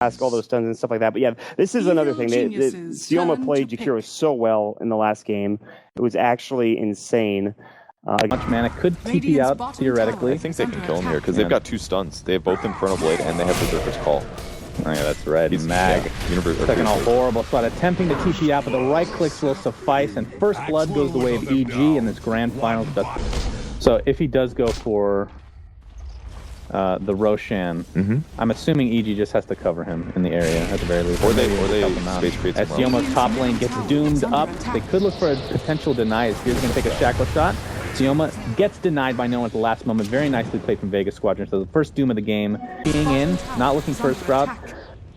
all those stuns and stuff like that. But yeah, this is another thing. Sioma played Jakiro so well in the last game. It was actually insane. Much mana could TP out theoretically. I think they can kill him here because they've got 2 stuns. They have both Infernal Blade and they have Berserker's Call. Oh yeah, that's right. He's Mag. Second a horrible spot. Attempting to TP out, but the right clicks will suffice. And first blood goes the way of EG in this grand finals. So if he does go for the Roshan, I'm assuming EG just has to cover him in the area at the very least. Or they space create. As Sioma's top lane gets doomed up, they could look for a potential deny. Spear's going to take a shackle shot. Sioma gets denied by no one at the last moment. Very nicely played from Vega Squadron. So the first doom of the game, being in, not looking for a Sprout.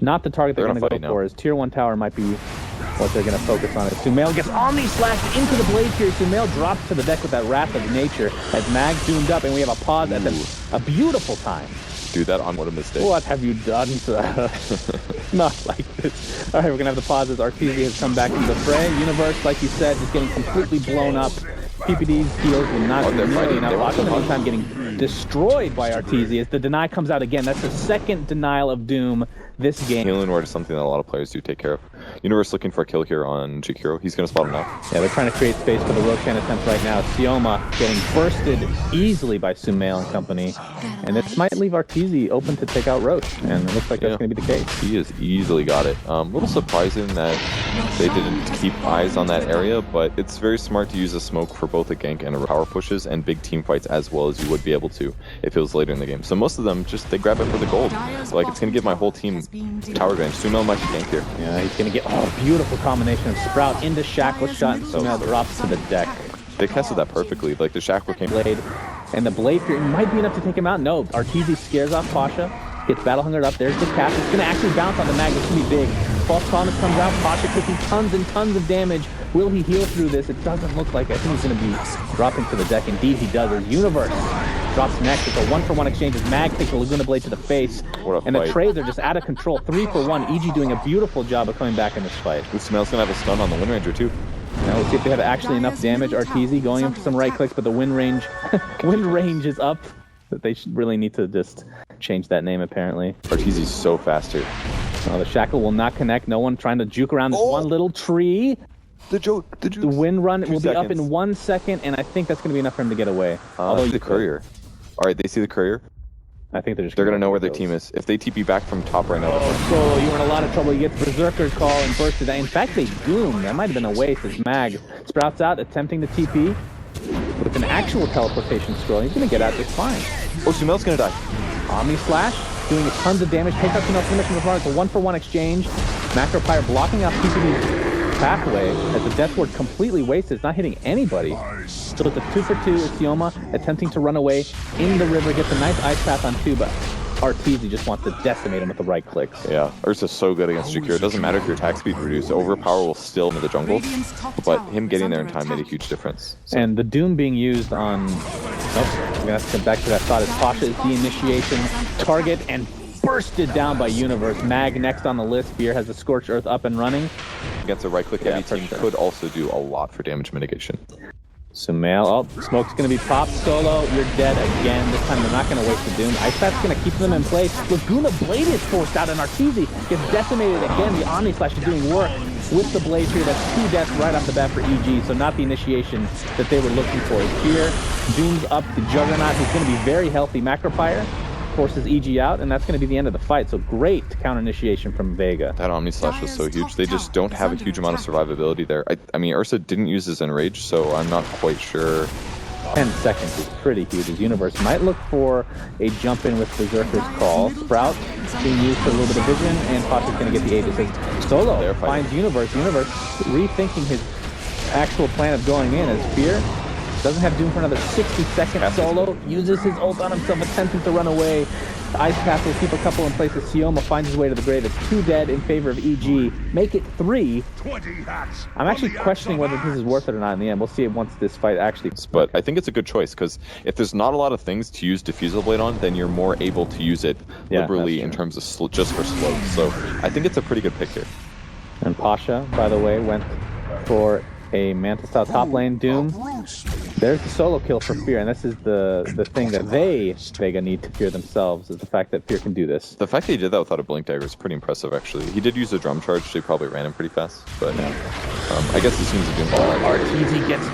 Not the target they're going to go for. His tier 1 tower might be what they're going to focus on. Sumail gets Omni Slash into the blade here. Sumail drops to the deck with that Wrath of Nature as Mag doomed up, and we have a pause at a beautiful time. Do that on what a mistake. What have you done, sir? Not like this. All right, we're going to have the pauses. Arteezy has come back into the fray. Universe, like you said, just getting completely blown up. PPD's heals will not be nearly enough. Lots of the time getting destroyed by Arteezy as the deny comes out again. That's the second denial of Doom this game. Healing Ward is something that a lot of players do take care of. Universe looking for a kill here on Jakiro. He's going to spot him now. Yeah, they're trying to create space for the Roshan attempt right now. Sioma getting bursted easily by Sumail and company. And this might leave Arteezy open to take out Roche. And it looks like that's going to be the case. He has easily got it. Little surprising that they didn't keep eyes on that area, but it's very smart to use a smoke for both a gank and a power pushes and big team fights as well as you would be able to if it was later in the game. So most of them just, they grab it for the gold. So like, it's going to give my whole team tower advantage. Sumail might gank here. Yeah, he's going to get beautiful combination of Sprout into Shackle shot and Sumail drops to the deck. They casted that perfectly. Like the Shackle came. Blade. And the Blade Fury might be enough to take him out. No, Arteezy scares off Pasha. Gets Battle Hungered up. There's the cast. It's going to actually bounce on the Mag. It's going to be big. False Promise comes out. Pasha taking tons and tons of damage. Will he heal through this? It doesn't look like it. I think he's going to be dropping to the deck. Indeed, he does. As Universe drops next. It's a 1-for-1 exchange as Mag takes the Laguna Blade to the face. And the trades are just out of control. 3-for-1. EG doing a beautiful job of coming back in this fight. Sumail's going to have a stun on the Wind Ranger too. Now let's see if they have actually enough damage. Arteezy going in for some right clicks, but the wind range is up. They should really need to just change that name, apparently. Arteezy's so fast here. Oh, the Shackle will not connect. No one trying to juke around this one little tree. The wind run will be up in 1 second, and I think that's going to be enough for him to get away. Although the courier. All right, they see the courier. I think they're going to know where their team is. If they TP back from top right now. So you're in a lot of trouble. He gets Berserker's Call and bursted. In fact, they doom. That might have been a waste as Mag sprouts out, attempting to TP with an actual teleportation scroll. He's going to get out just fine. Oh, Sumail's going to die. Omni Slash doing tons of damage. Takes out Sumail's mission before. It's a 1-for-1 exchange. Macro Pyre blocking out PPD's pathway as the Death Ward completely wasted. It's not hitting anybody. So it's a 2-for-2 with Sioma attempting to run away in the river. Gets a nice ice path on 2, but Arteezy just wants to decimate him with the right clicks. Yeah, Ursa's so good against Jakiro. It doesn't matter if your attack speed reduced. Overpower will still into the jungle, but him getting there in time made a huge difference. So. And the Doom being used on... Oh, we're going to have to come back to that thought as Pasha is the initiation target and bursted down by Universe. Mag next on the list. Beer has the Scorched Earth up and running. Against a right-click heavy team could also do a lot for damage mitigation. Sumail, Smoke's going to be popped. Solo, you're dead again. This time they're not going to waste the Doom. Ice Path's going to keep them in place. Laguna Blade is forced out, and Arteezy gets decimated again. The Omni Slash is doing work with the Blade here. That's 2 deaths right off the bat for EG, so not the initiation that they were looking for. Here, Doom's up the Juggernaut, who's going to be very healthy. Macro Pyre forces EG out, and that's going to be the end of the fight. So great counter initiation from Vega. That Omni Slash was so huge. They just don't have a huge amount of survivability there. I mean, Ursa didn't use his Enrage, so I'm not quite sure. 10 seconds is pretty huge. His Universe might look for a jump in with Berserker's Call. Sprout being used for a little bit of vision, and Pasha's going to get the Aegis. As Solo finds Universe. Universe rethinking his actual plan of going in as Fear doesn't have Doom for another 60 seconds. Solo uses his ult on himself, attempting to run away. The Ice Path will keep a couple in place as Sioma finds his way to the grave. It's 2 dead in favor of EG. Make it 3. I'm actually questioning whether this is worth it or not in the end. We'll see it once this fight actually... But I think it's a good choice, because if there's not a lot of things to use Diffusal Blade on, then you're more able to use it liberally in terms of just for slow. So I think it's a pretty good pick here. And Pasha, by the way, went for a Manta Style top lane Doom. There's the solo kill for Fear, and this is the thing that Vega, need to fear themselves, is the fact that Fear can do this. The fact that he did that without a blink dagger is pretty impressive, actually. He did use a drum charge, so he probably ran him pretty fast, but I guess he seems to be involved. Arteezy gets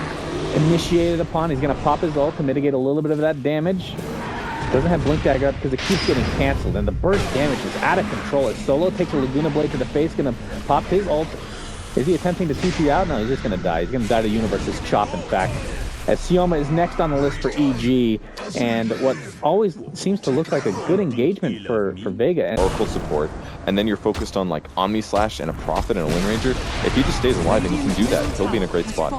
initiated upon. He's going to pop his ult to mitigate a little bit of that damage. Doesn't have blink dagger up because it keeps getting canceled, and the burst damage is out of control as Solo takes a Laguna Blade to the face, going to pop his ult. Is he attempting to TP out? No, he's just going to die. He's going to die to Universe's chop, in fact. As Sioma is next on the list for EG, and what always seems to look like a good engagement for Vega. And Oracle support, and then you're focused on like Omni Slash and a Prophet and a Wind Ranger. If he just stays alive and he can do that, he'll be in a great spot.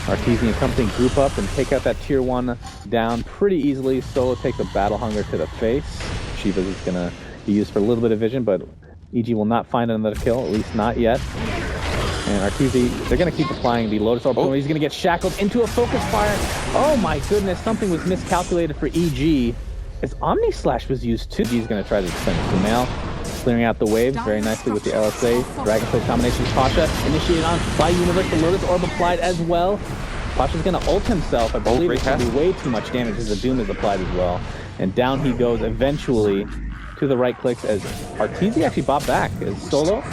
Arteezy and company group up and take out that tier 1 down pretty easily. Solo takes a Battle Hunger to the face. Shiva's is going to be used for a little bit of vision, but EG will not find another kill, at least not yet. And Arteezy, they're going to keep applying the Lotus Orb. He's going to get shackled into a focus fire. Oh my goodness, something was miscalculated for EG. As Omni Slash was used too. EG's going to try to defend Sumail, clearing out the waves very nicely with the LSA. Dragonflame combination, Pasha initiated on by Universe. The Lotus Orb applied as well. Pasha's going to ult himself. I believe it's going to be way too much damage as the Doom is applied as well. And down he goes eventually to the right clicks as Arteezy actually bought back as Solo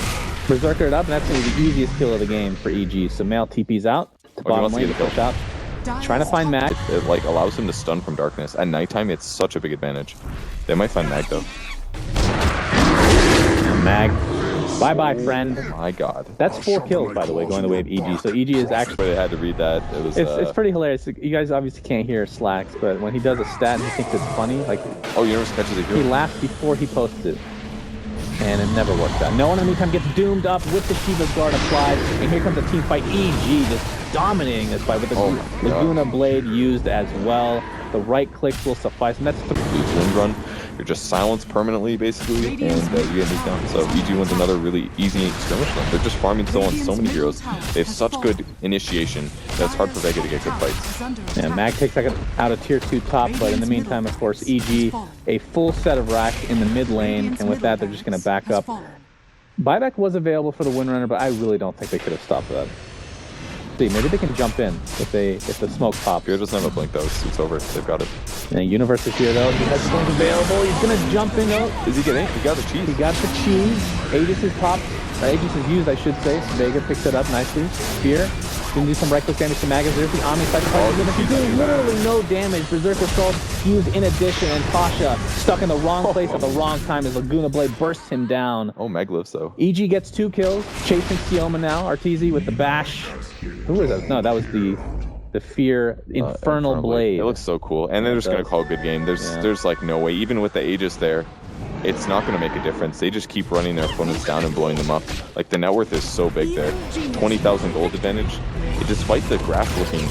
berserker it up, and that's going to be the easiest kill of the game for EG. So Sumail TP's out to bottom lane to push out. Trying to find Mag. It like allows him to stun from darkness. At nighttime, it's such a big advantage. They might find Mag though. Mag. Bye-bye, friend. My God. That's 4 kills, by the way, going the way of EG. So EG is actually... But I had to read that. It was, it's pretty hilarious. You guys obviously can't hear Slacks, but when he does a stat and he thinks it's funny, like... Oh, Universe catches a hero. He laughs before he posts it. And it never works out. No one in the meantime gets doomed up with the Shiva's Guard applied. And here comes a team fight. EG just dominating this fight with the Laguna Blade used as well. The right clicks will suffice. And that's the Wind Run. You're just silenced permanently, basically, and you get moved down. So EG wins another really easy skirmish run. They're just farming so on so many heroes. They have such good initiation that it's hard for Vega to get good fights. Yeah, Mag takes out a tier 2 top, but in the meantime, of course, EG, a full set of racks in the mid lane, and with that, they're just going to back up. Buyback was available for the Windrunner, but I really don't think they could have stopped that. See, maybe they can jump in if the smoke pops. Fear doesn't have a blink though, it's over. They've got it. And Universe is here though. He has blink available. He's gonna jump in though. Is he getting? He got the cheese. He got the cheese. Aegis is popped. Aegis is used, I should say. So Vega picks it up nicely. Fear. Gonna do some right click damage to Mag. There's the Omni Slash. He's doing literally no damage. Berserker Soul used in addition, and Pasha stuck in the wrong place at the wrong time as Laguna Blade bursts him down. Oh, Mag lives though. EG gets 2 kills, chasing Sioma now. Arteezy with the bash. Who was that? No, that was the Fear Infernal Blade. It looks so cool, and they're just gonna call a good game. There's like no way, even with the Aegis there, it's not going to make a difference. They just keep running their opponents down and blowing them up. Like, the net worth is so big there. 20,000 gold advantage. Despite the graph looking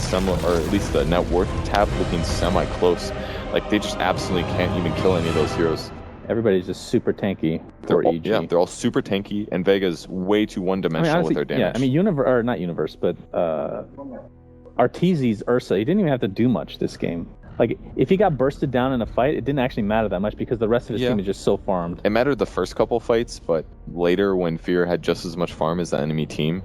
or at least the net worth tab looking semi-close, like, they just absolutely can't even kill any of those heroes. Everybody's just super tanky for EG. Yeah, they're all super tanky, and Vega's way too one-dimensional with their damage. Yeah, I mean, not Universe, but Arteezy's Ursa, he didn't even have to do much this game. Like, if he got bursted down in a fight, it didn't actually matter that much because the rest of his team is just so farmed. It mattered the first couple fights, but later when Fear had just as much farm as the enemy team,